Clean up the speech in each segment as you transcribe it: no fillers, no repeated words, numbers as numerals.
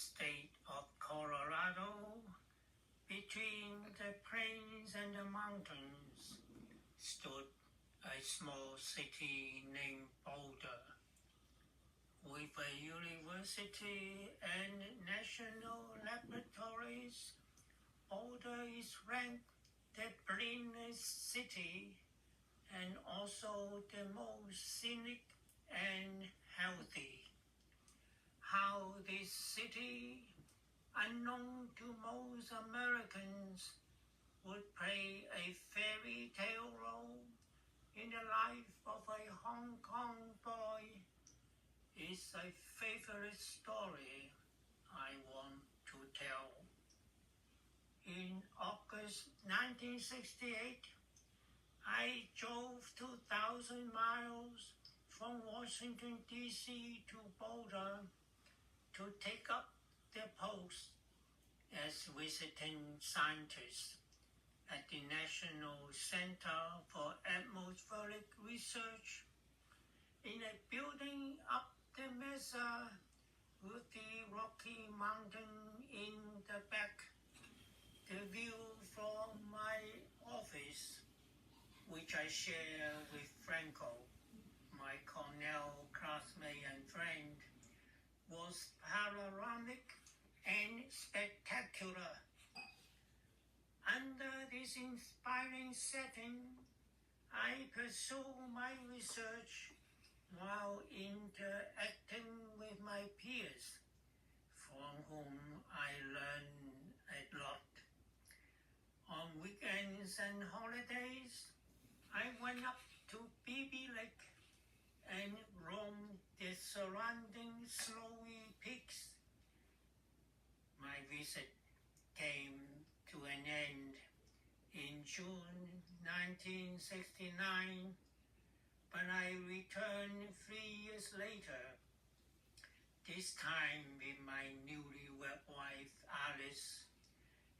state of Colorado, between the plains and the mountains, stood a small city named Boulder, with a university and national laboratories. Boulder is ranked the cleanest city and also the most scenic and healthy. How this city, unknown to most Americans, would play a fairy tale role in the life of a Hong Kong boy is a favorite story I want to tell. In August 1968, I drove 2,000 miles from Washington, D.C. to Boulder to take up the post as visiting scientist at the National Center for Atmospheric Research in a building up the mesa with the Rocky Mountain in the back. The view from my office, which I share with Franco, my Cornell classmate and friend, was panoramic and spectacular. Under this inspiring setting, I pursue my research while interacting with my peers, from whom I learn a lot. On weekends and holidays, I went up to Bibi Lake and roamed the surrounding snowy peaks. My visit came to an end in June 1969, but I returned 3 years later, this time with my newlywed wife Alice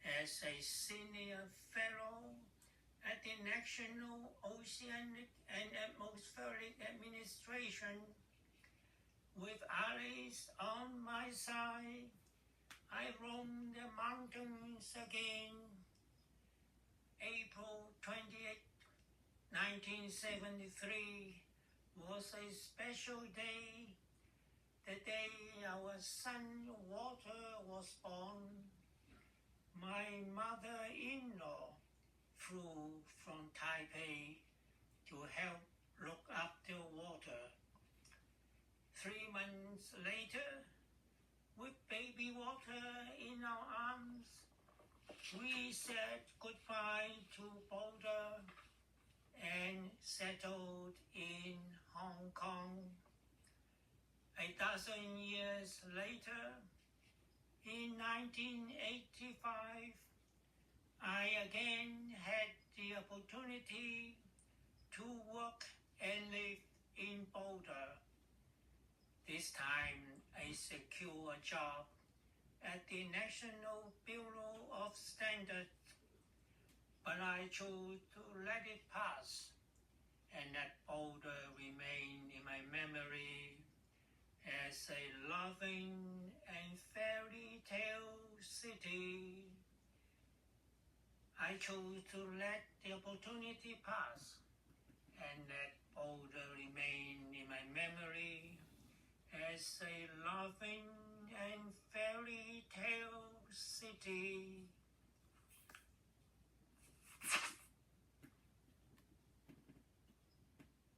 as a senior fellow at the National Oceanic and Atmospheric Administration. With Alice on my side, I roamed the mountains again. April 28, 1973 was a special day, the day our son Walter was born. My mother-in-law flew from Taipei to help look after Walter. 3 months later, with baby Walter in our arms, we said goodbye to Boulder and settled in Hong Kong. A dozen years later, in 1985, I again had the opportunity to work and live in Boulder. This time, I secured a job at the National Bureau of Standards, but I chose to let it pass and let Boulder remain in my memory as a loving and fairy tale city. I chose to let the opportunity pass and let Boulder remain in my memory as a loving and fairy tale city.